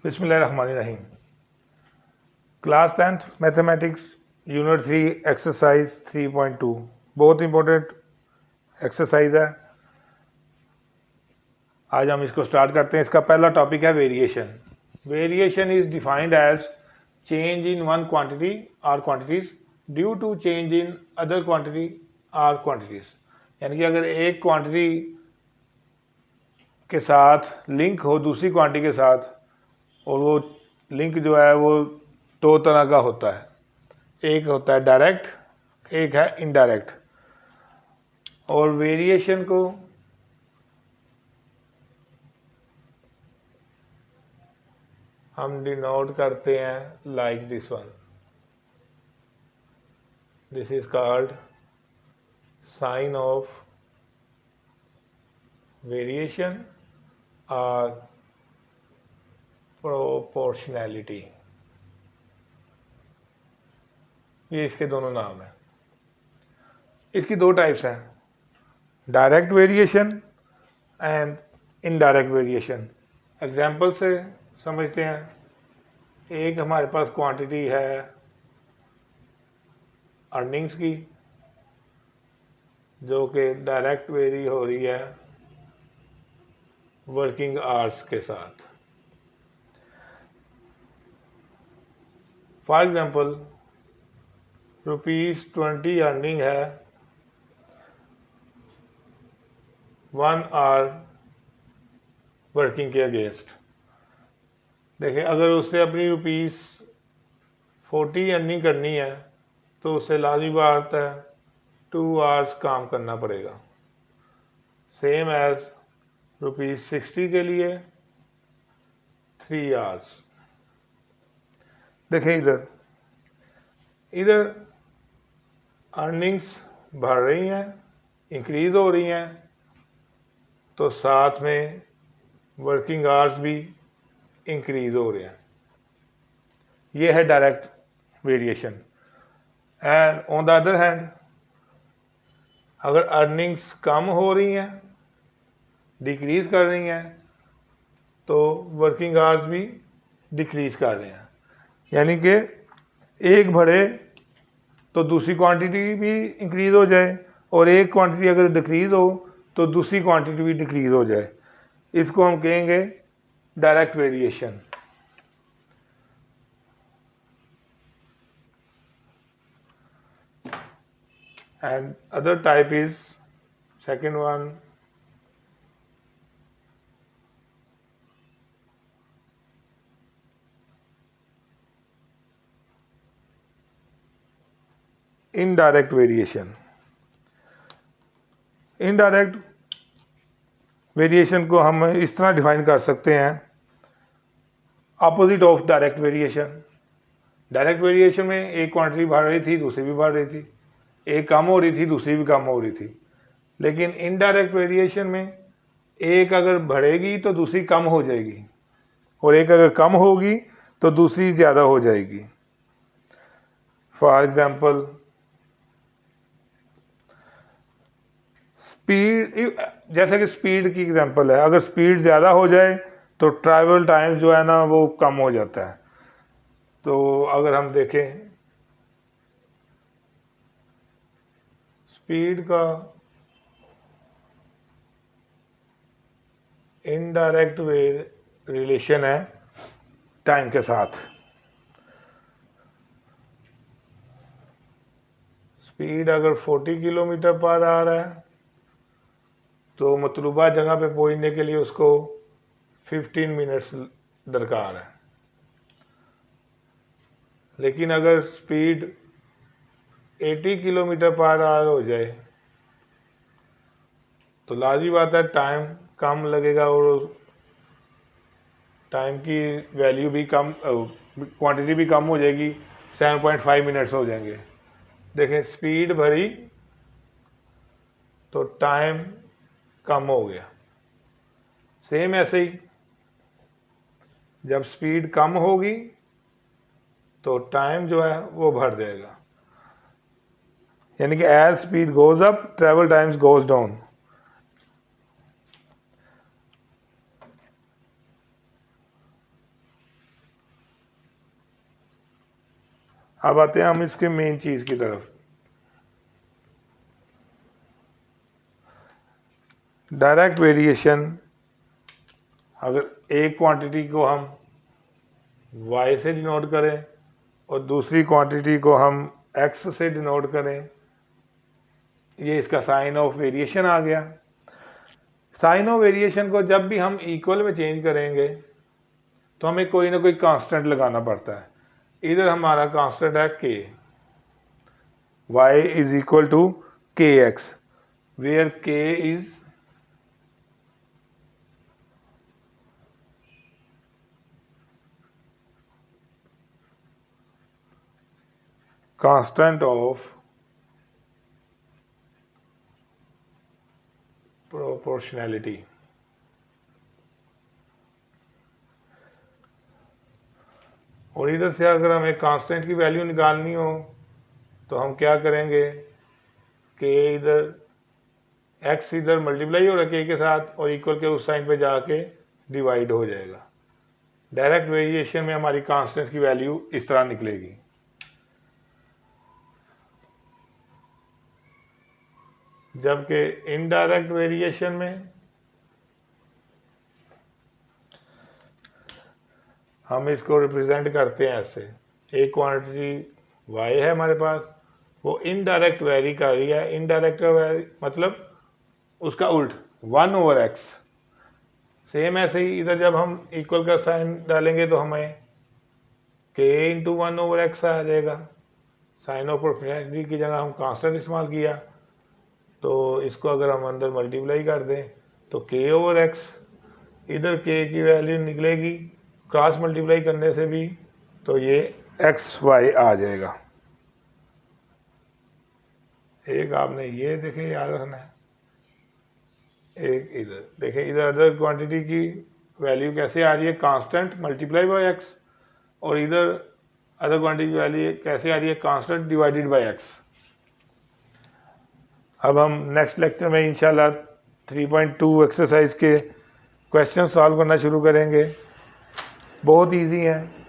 बिस्मिल्लाहिर्रहमानिर्रहीम। Class 10th mathematics unit 3 exercise 3.2 बहुत important exercise है। आज हम इसको स्टार्ट करते हैं। इसका पहला टॉपिक है variation. Variation is defined as change in one quantity or quantities due to change in other quantity or quantities. यानी कि अगर एक क्वांटिटी के साथ लिंक हो दूसरी क्वांटिटी के साथ, और वो लिंक जो है वो दो तरह का होता है, एक होता है डायरेक्ट, एक है इनडायरेक्ट। और वेरिएशन को हम डिनोट करते हैं like this one. This is called sign of variation और प्रोपोर्शनैलिटी। ये इसके दोनों नाम हैं। इसकी दो टाइप्स हैं, direct variation and indirect variation. Example से समझते हैं। एक हमारे पास क्वांटिटी है अर्निंग्स की, जो कि डायरेक्ट वेरी हो रही है वर्किंग आवर्स के साथ। फॉर एग्जाम्पल ₹20 अर्निंग है 1 आवर वर्किंग के अगेंस्ट। देखिए, अगर उससे अपनी ₹40 अर्निंग करनी है तो उससे लाजमी बात है 2 आवर्स काम करना पड़ेगा। सेम एज ₹60 के लिए 3 आवर्स। देखें, इधर अर्निंग्स बढ़ रही हैं, इंक्रीज हो रही हैं, तो साथ में वर्किंग आवर्स भी इंक्रीज हो रहे हैं। ये है direct variation. And on the other hand, अगर अर्निंग्स कम हो रही हैं, डिक्रीज कर रही हैं, तो वर्किंग आवर्स भी डिक्रीज कर रहे हैं। यानी कि एक बढ़े तो दूसरी क्वांटिटी भी इंक्रीज हो जाए, और एक क्वांटिटी अगर डिक्रीज हो तो दूसरी क्वांटिटी भी डिक्रीज हो जाए। इसको हम कहेंगे direct variation. And other type is second one indirect variation. Indirect variation को हम इस तरह डिफाइन कर सकते हैं, opposite of direct variation. Direct variation में एक क्वांटिटी बढ़ रही थी, दूसरी भी बढ़ रही थी, एक कम हो रही थी, दूसरी भी कम हो रही थी। लेकिन इनडायरेक्ट वेरिएशन में एक अगर बढ़ेगी तो दूसरी कम हो जाएगी, और एक अगर कम होगी तो दूसरी ज़्यादा हो जाएगी। फॉर एग्जाम्पल, स्पीड, जैसे कि स्पीड की एग्जांपल है। अगर स्पीड ज़्यादा हो जाए तो ट्रैवल टाइम जो है ना वो कम हो जाता है। तो अगर हम देखें स्पीड का इनडायरेक्ट वे रिलेशन है टाइम के साथ। स्पीड अगर 40 किलोमीटर पर आ रहा है तो मतलूबा जगह पे पहुंचने के लिए उसको 15 मिनट्स दरकार है। लेकिन अगर स्पीड 80 किलोमीटर पर आवर हो जाए तो लाजमी बात है टाइम कम लगेगा, और टाइम की वैल्यू भी कम, क्वांटिटी भी कम हो जाएगी, 7.5 मिनट्स हो जाएंगे। देखें, स्पीड बढ़ी तो टाइम कम हो गया। सेम ऐसे ही जब स्पीड कम होगी तो टाइम जो है वो बढ़ जाएगा। यानी कि as speed goes up travel times goes down. अब आते हैं हम इसके मेन चीज़ की तरफ। डायरेक्ट वेरिएशन, अगर एक क्वांटिटी को हम y से डिनोट करें और दूसरी क्वांटिटी को हम x से डिनोट करें, ये इसका साइन ऑफ वेरिएशन आ गया। साइन ऑफ वेरिएशन को जब भी हम इक्वल में चेंज करेंगे तो हमें कोई ना कोई कांस्टेंट लगाना पड़ता है। इधर हमारा कांस्टेंट है k, y is equal to kx, where k is constant of proportionality। और इधर से अगर हमें कांस्टेंट की वैल्यू निकालनी हो तो हम क्या करेंगे, k इधर x इधर मल्टीप्लाई हो रहा है k के साथ और इक्वल के उस साइन पे जाके डिवाइड हो जाएगा। डायरेक्ट वेरिएशन में हमारी कांस्टेंट की वैल्यू इस तरह निकलेगी। जबकि इनडायरेक्ट वेरिएशन में हम इसको रिप्रेजेंट करते हैं ऐसे, एक क्वांटिटी y है हमारे पास, वो इनडायरेक्ट वेरी कर रही है। इनडायरेक्ट वेरी मतलब उसका उल्ट 1/x। सेम ऐसे ही इधर जब हम इक्वल का साइन डालेंगे तो हमें k इंटू 1/x आ जाएगा। साइन ऑफ प्रोपोर्शनैलिटी की जगह हम कांस्टेंट इस्तेमाल किया, तो इसको अगर हम अंदर मल्टीप्लाई कर दें तो k/x, इधर k की वैल्यू निकलेगी क्रॉस मल्टीप्लाई करने से भी, तो ये xy आ जाएगा। एक आपने ये देखे याद रखना है, एक इधर देखें, इधर अदर क्वांटिटी की वैल्यू कैसे आ रही है, कांस्टेंट मल्टीप्लाई बाय x, और इधर अदर क्वांटिटी की वैल्यू कैसे आ रही है, कांस्टेंट डिवाइडेड बाय x। अब हम नेक्स्ट लेक्चर में इंशाल्लाह 3.2 एक्सरसाइज के क्वेश्चन सॉल्व करना शुरू करेंगे। बहुत इजी हैं।